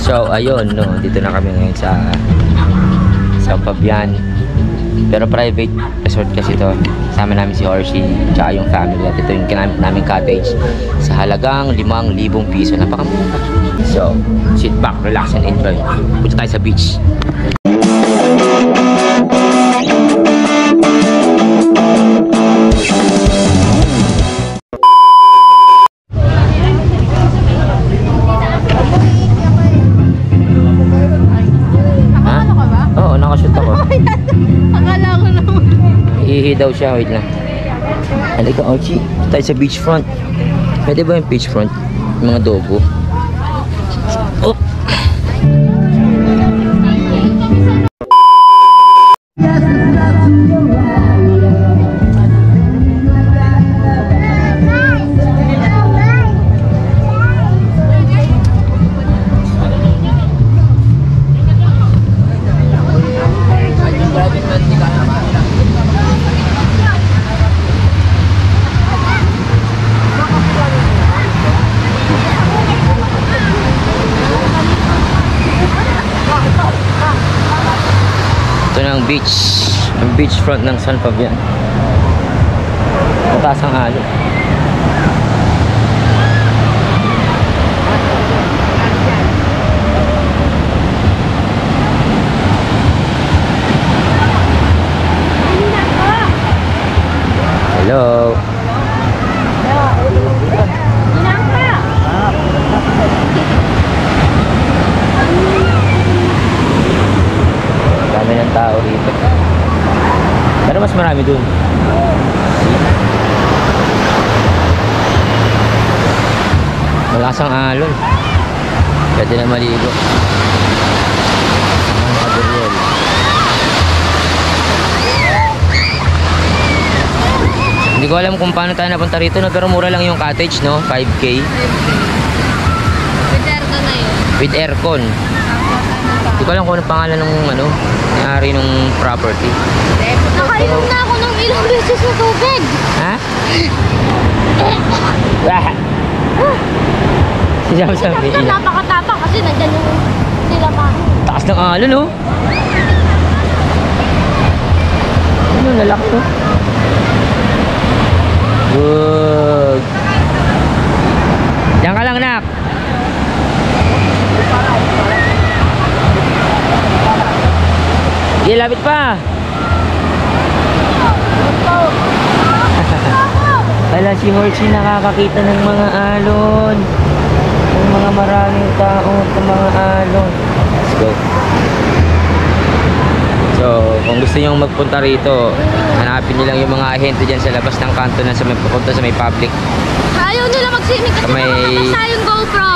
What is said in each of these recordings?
So ayun, no, dito na kami ngayon sa Fabian. Pero private resort kasi ito. Sama namin si Horsey tsaka yung family. At ito yung kinamit namin cottage sa halagang 5,000 piso. Napakamura. So, sit back, relax and enjoy. Punta tayo sa beach. Ihi daw siya, wait lang. Halika, Archie. Tayo sa beachfront. Pwede ba yung beachfront? Yung mga dogo. Oh! Beach, ang beachfront ng San Fabian. Mataas ang alon. Hello. Dami ng tao dito. Pero mas marami dun. Malakas ang alon. Pwede na maligo. Hindi ko alam kung paano tayo napunta rito, no? Pero mura lang yung cottage, no? 5K. With aircon na yun. With aircon. Hindi ko alam kung ano pangalan ng ano, may-ari ng property. Nakainom na ako ng ilang beses na tubig. Ha? Sabi Ito napakatapang kasi nandyan yung nilaman. taas ng alon, no? Ano, lalaki, no? Good. Diyan ka lang, nak. Di, lapit pa. Wala si Horsey nakakakita ng mga alon. Ng mga maraming tao sa mga alon. Let's go. So, kung gusto nyo magpunta rito, hanapin nyo lang yung mga ahente dyan sa labas ng kanto na sa may papunta sa may public. Ayaw nila mag-swimming kasi May nakakabasa yung GoPro.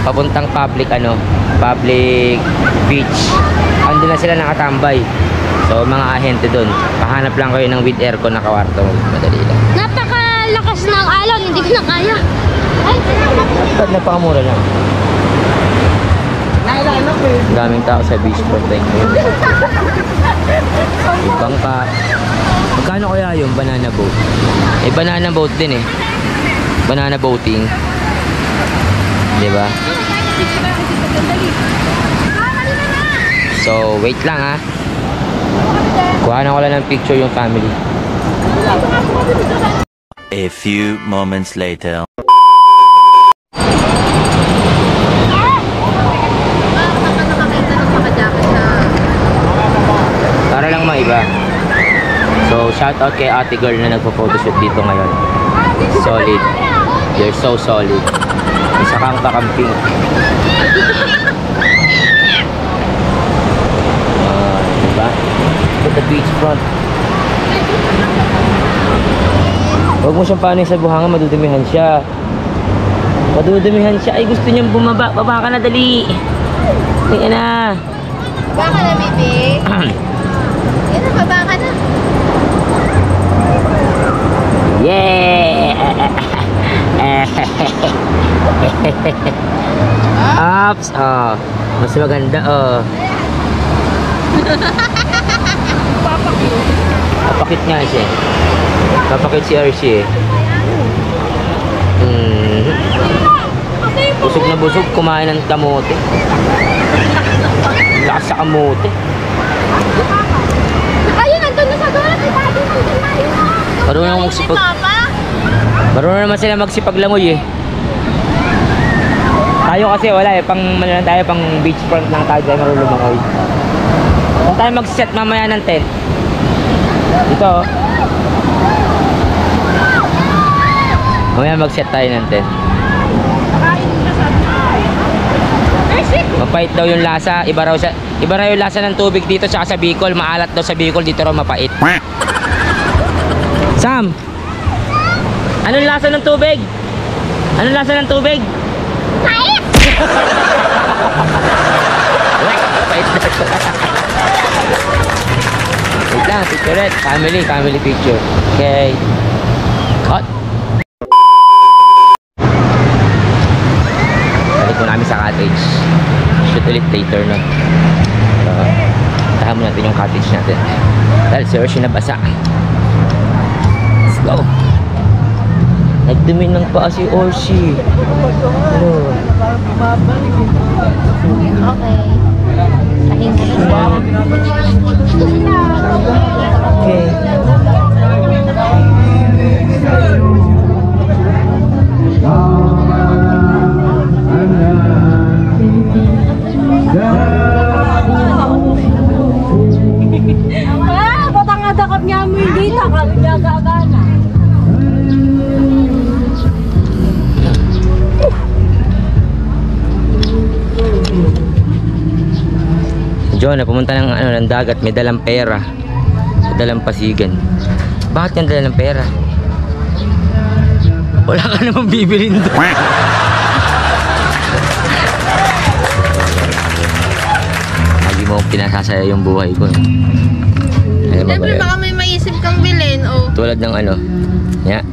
papuntang public ano, public beach. Ando na sila nakatambay. So mga ahente doon, pahanap lang kayo ng with aircon na kawarto, madali lang. Napakalakas ng alon, hindi ko na kaya. Ay, But napakamura lang. Daming tao sa beach for time ngayon. Ibang pa. Magkano kaya yung banana boat? Eh banana boat din eh. Banana boating. Diba? So wait lang ha. Kuhanan ko lang ng picture yung family. A few moments later. Para lang maiba. So shout out kay ate girl na nagpo-photoshoot dito ngayon. Solid. You're so solid. Isa kang kakamping. Diba? At the beachfront. Huwag mo siyang paano sa buhangan, madudumihan siya. Madudumihan siya. Ay, gusto niyang bumaba. Baba ka na, dali. Tingnan na. baba ka na, baby. Yan na, baba ka na. Yeah! Ups! Oh. Mas maganda, oh. Papakit nga siya. Papakit si RC eh. Busog na busog, kumain ng kamote. Lakas sa kamote. Ayun, nandun na sa dulo. Si Daddy, nandun na yun. Marunong magsipag. Marunong naman sila magsipaglangoy eh. Tayo kasi wala eh, pang ano lang tayo, pang beachfront lang tayo marunong lumangoy. Kung tayo mag-set mamaya ng tent. Dito oh. Mamaya mag-set tayo ng tent. Mapait daw yung lasa, iba raw yung lasa ng tubig dito sa Bicol, maalat daw sa Bicol, dito raw mapait. Sam! Anong lasa ng tubig? Anong lasa ng tubig? Pait! Pait na. Wait lang, picture. Family picture. Okay. Cut. Balik mo namin sa cottage. Shoot ulit later na. Tahan mo natin yung cottage natin. Dahil si Hershey nabasa. Let's go. Nagdumi ng paa si Hershey. Ano? Okay. Pahinga na Okay. Batang adakap niya mo yung dita. Kami niya gagana. Jonah, pumunta ng dagat, may dalang pera. May dalang pasigan. Bakit yan dalang pera? Wala ka namang bibilin doon. Lagi mo pinasasaya yung buhay ko. Siyempre baka may maisip kang bilhin, oh. Tulad ng ano. Yeah.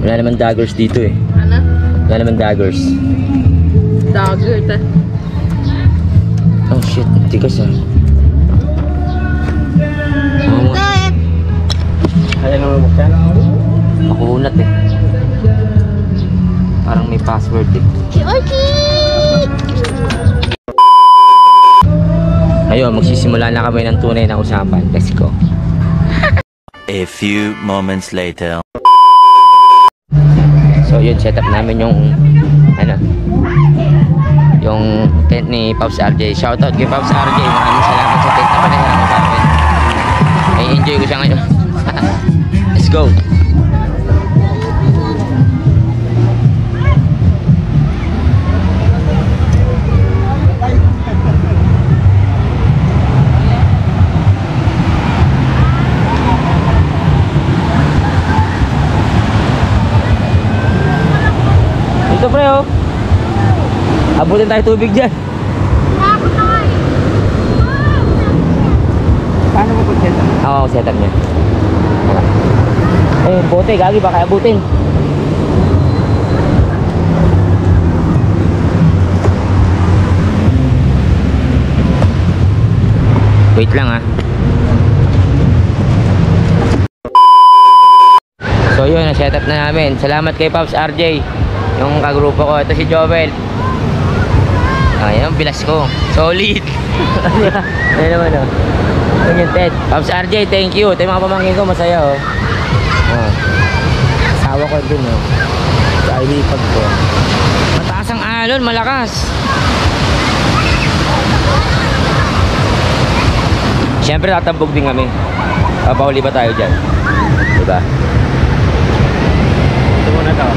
Wala naman daggers dito eh. Ano? Wala naman daggers. Dagger, ta. Oh shit, tigas ah. Dad! Kaya naman buksan? Makunat eh. Parang may password eh. Si Orchid! Ayun, magsisimula na kami ng tunay na usapan. Let's go. A few moments later. So yun, set up namin yung ano, yung tent ni Pops RJ. Shoutout kay Pops RJ. Maraming salamat sa tent na panahiran sa akin. Ay, enjoy ko siya ngayon. Let's go. Dito pre oh. Abutin tayo tubig dyan. Nakakot na nga eh. Paano mo pag-set up? Oo, set up niya. Eh, bote, gagi baka abutin. Wait lang ah. So yun, na-set up na namin. Salamat kay Pops RJ. Yung kagrupo ko. Ito si Jovel. Ayan, bilas ko. Solid. Ayan naman oh. Ayan yung tent. Pops RJ, thank you. Ito yung mga pamangkin ko, masaya oh. Oh. Asawa ko dun oh. Sa ilipag ko. Mataas ang alon, malakas. Siyempre tatambog din kami. Papahuli ba tayo dyan? Diba? Ito muna to.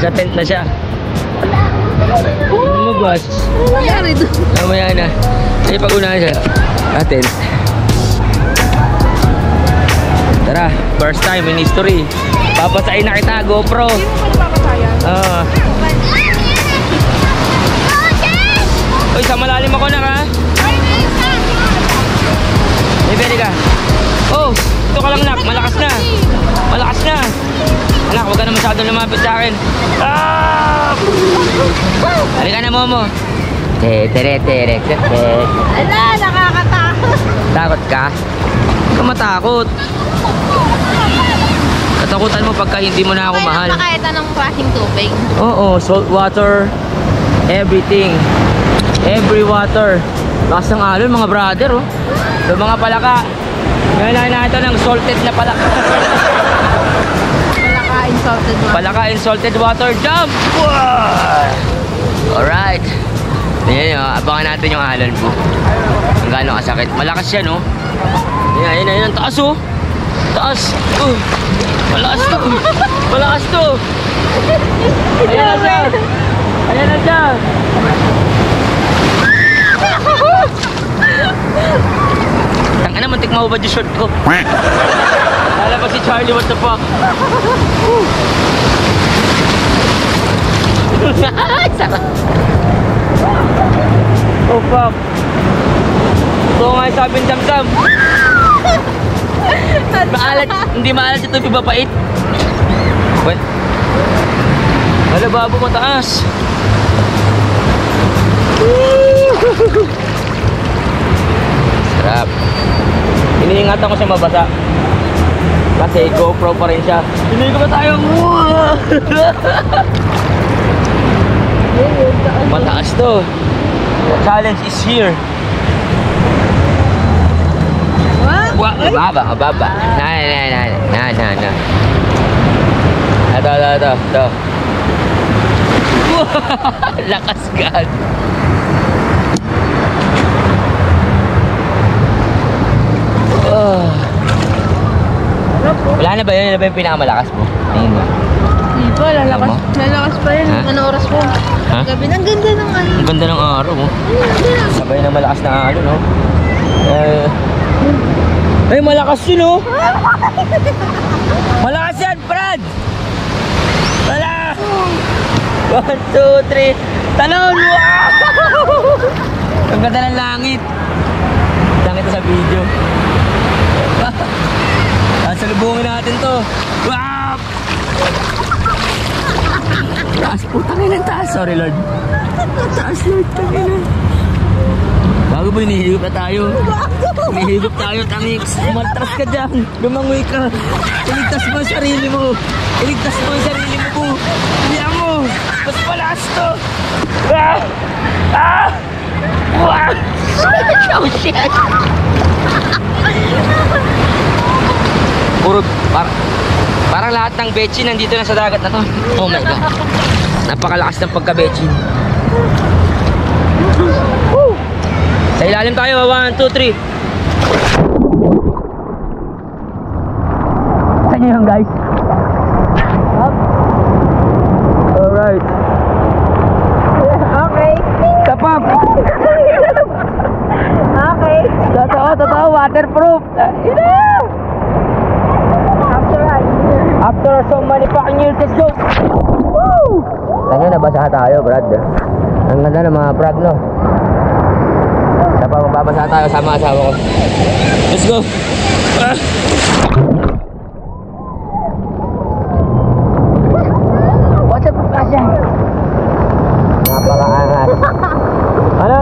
Naka-tent na siya. Lumabas. Ano nangyari doon? Mamaya na. Ay, pag-unahan siya. Tent. Tara, first time in history. Papasain na kita, GoPro. Hindi mo pala papasayan. Ah. Uy, sa malalim ako na ka. May pwede ka. Oh, ito ka lang nak. Malakas na. Malakas na. Anak, huwag ka na masyadong lumapit sa akin. Ah! Halika na, Momo. Tere. Ala, nakakatakot. Takot ka? Huwag ka matakot. Katakutan mo pagka hindi mo na ako mahal. Okay lang ba kahit anong klaseng tubig? Oo, salt water, everything. Every water. Lakas ng alon mga brother, oh. So mga palaka. Ngayon na ito ng salted na palaka. Palaka insulted mo. Palaka in salted water jump. Wow! Alright. Yan yun, abangan natin yung alon po. Ang gano'ng kasakit. Malakas yan, oh. Yan. Taas, oh. Taas. Malakas to. Malakas to. Ayan na siya. Ayan na siya. Tangina, muntik mahubad yung short ko. Lalabas si Charlie, what the fuck? Sarap. Oh fuck. Ito nga yung sabing damdam. Maalat, hindi maalat ito, iba pait. What? Wala, babo mataas. Sarap. Iniingatan ko siya mabasa. Kasi GoPro pa rin siya. Hinigo na tayo. Mataas to. The challenge is here. Mababa. Na. Ito. Lakas God. Wala na ba yun? Ano ba yung pinakamalakas mo? Tingin mo. Hindi pa, lalakas. Ano mo? Lalakas pa yun. Ha? Ano oras po? Ha? Gabi, ang ganda ng ano. Ang ganda ng araw mo. Sabay ng malakas na ano, no? Ay, malakas yun, oh! Malakas yan, Brad! Wala! 1, 2, 3, talon! Wow! Ang ganda ng langit. Langit ito sa video. Salubungin natin to. Wow! Taas po, tangin ng taas. Sorry, Lord. Taas, Lord, tangin na. Bago po, hinihigop na tayo. Hinihigop tayo, Tamix. Umatras ka dyan. Lumangoy ka. Iligtas mo ang sarili mo. Iligtas mo ang sarili mo po. Hilihan mo. Mas palakas to. Ah! Ah! Wow! Oh, shit! Puro, parang lahat ng betchin nandito na sa dagat na to. Oh my God. Napakalakas ng pagka-betchin. Sa ilalim tayo, 1, 2, 3. Saan nyo yung guys? Alright. Okay. Tapap! Okay. Totoo, waterproof. After so many fucking years, let's go! Woo! Kanya nabasa tayo, Brad. Ang ganda ng mga Brad, no? Tapos magbabasa tayo sama asawa ko. Let's go! Ah! What's up, Pasha? Napakaangas. Ano?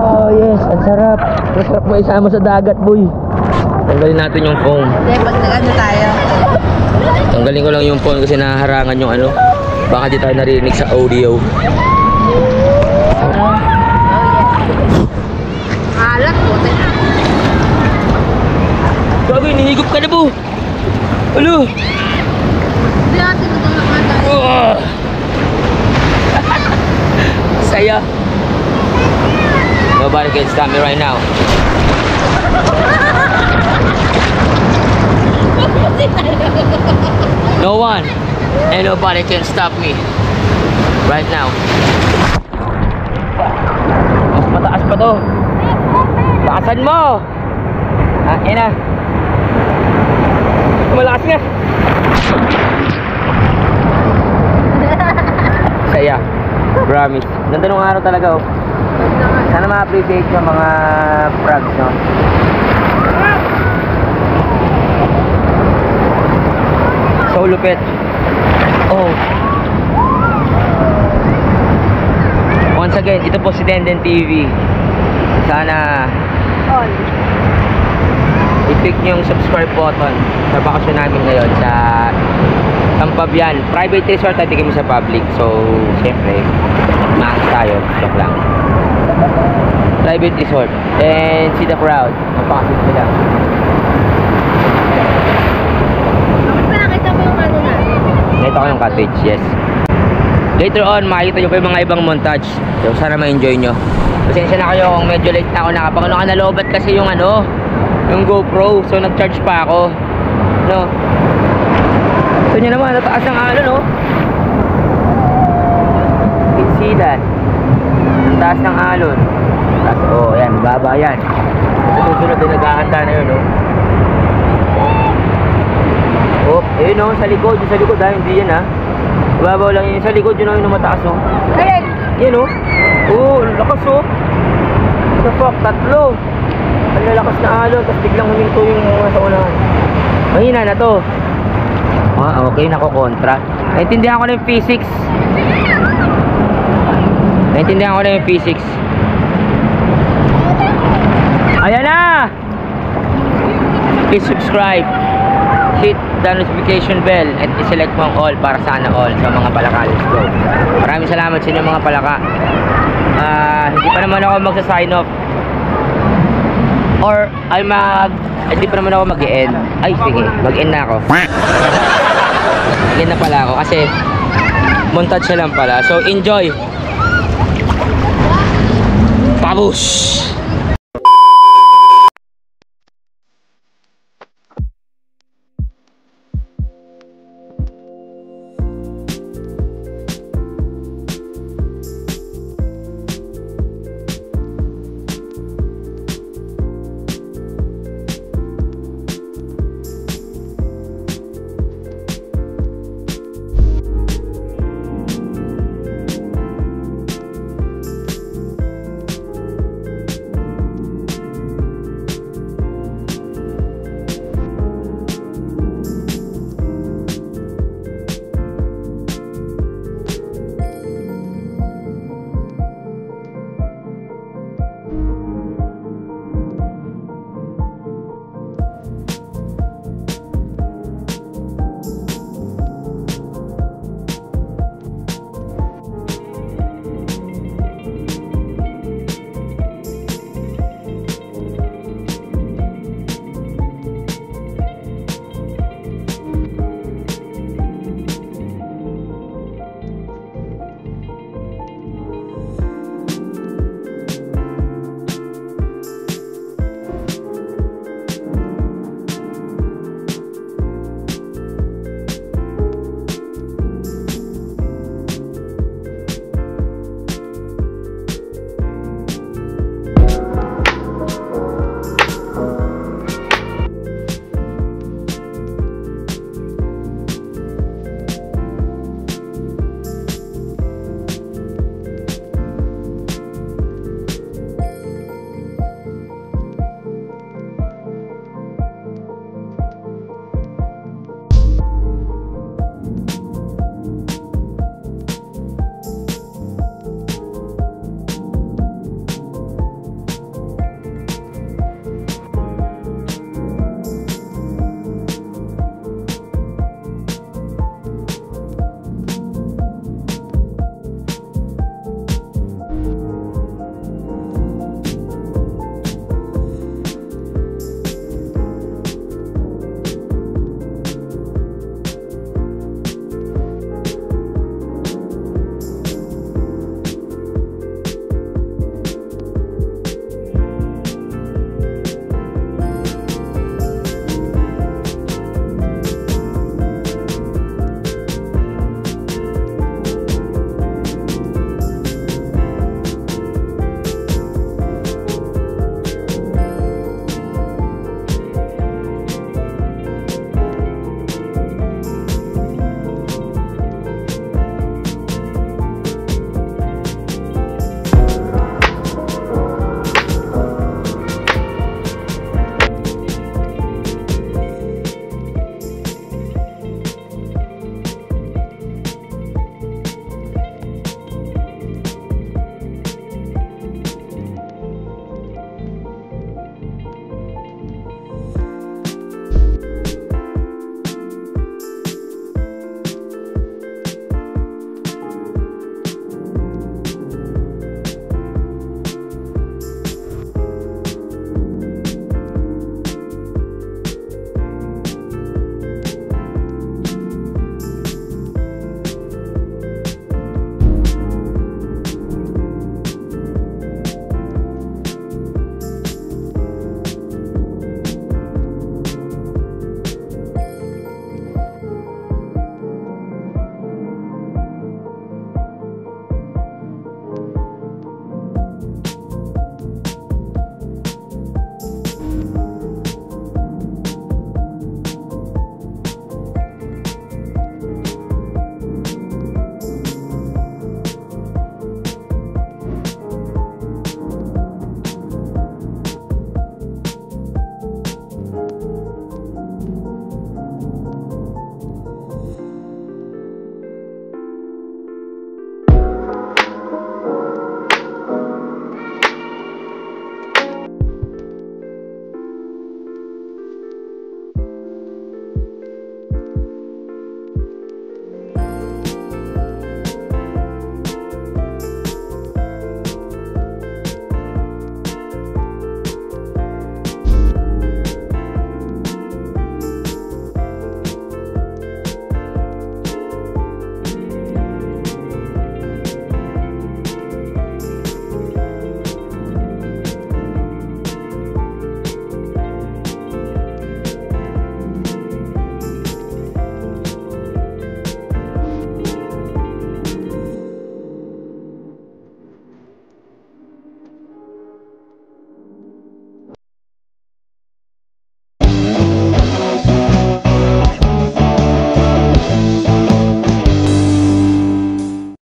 Oh yes, ang sarap. Masarap mo isama sa dagat, boy. Tanggalin natin yung phone. Hindi, pag nag-ano tayo. Tanggalin ko lang yung phone kasi nahaharangan yung ano. Baka di tayo narinig sa audio. Alat po. Gabi, nihigop ka na po. Alo. Hindi natin tutulungan tayo. Saya. Nobody can stop me right now. No one and nobody can stop me right now. Mas mataas pa to. Lakasan mo. Ina. Malakas nga. Saya. Promise. Ganda nung araw talaga oh. Sana ma-appreciate yung mga frogs, no? So lupit. Oh. Once again, ito po si Denden TV. Sana All. i-click nyo yung subscribe button sa bakasyon namin ngayon sa Tampabian. Private resort at di kami sa public. So, siyempre, maas tayo. Joke lang. Private resort. And see the crowd. Napakasip sila. Bakit ba nakita mo yung ano natin? Ito ko yung cottage, yes. Later on, makikita nyo pa yung mga ibang montage. So, sana ma-enjoy nyo. Pasensya na kayo kung medyo late na ako nakapagano ka nalobat kasi yung ano, yung GoPro. So, nag-charge pa ako. No? Gusto nyo naman, nataas ng alon, no? You can see that. Ang taas ng alon. Tapos, oh, yan, baba yan. Susunod din, naghahanda na yun, no? Oh, ayun, no, sa likod, yung sa likod, ha, hindi yan, ha? Babaw lang yun, sa likod, yun, no, yung mataas, no? Ayan! Yan, no? Oh, lakas, oh. What the fuck, tatlo. Ang lalakas na alon, tapos biglang huminto yung mga sa unahan. Mahina na to. Ah, okay, nako-kontra. Naintindihan ko na yung physics. Naintindihan ko na yung physics. Ayan na! Please subscribe. Hit the notification bell at i-select mo ang all para sana all sa mga palaka. Let's go. Maraming salamat sa inyo mga palaka. Hindi pa naman ako magsa-sign off. Or hindi pa naman ako mag-e-end. Ay, sige, mag-end na ako. Mag-end na pala ako kasi montage na lang pala. So, enjoy! Pabush!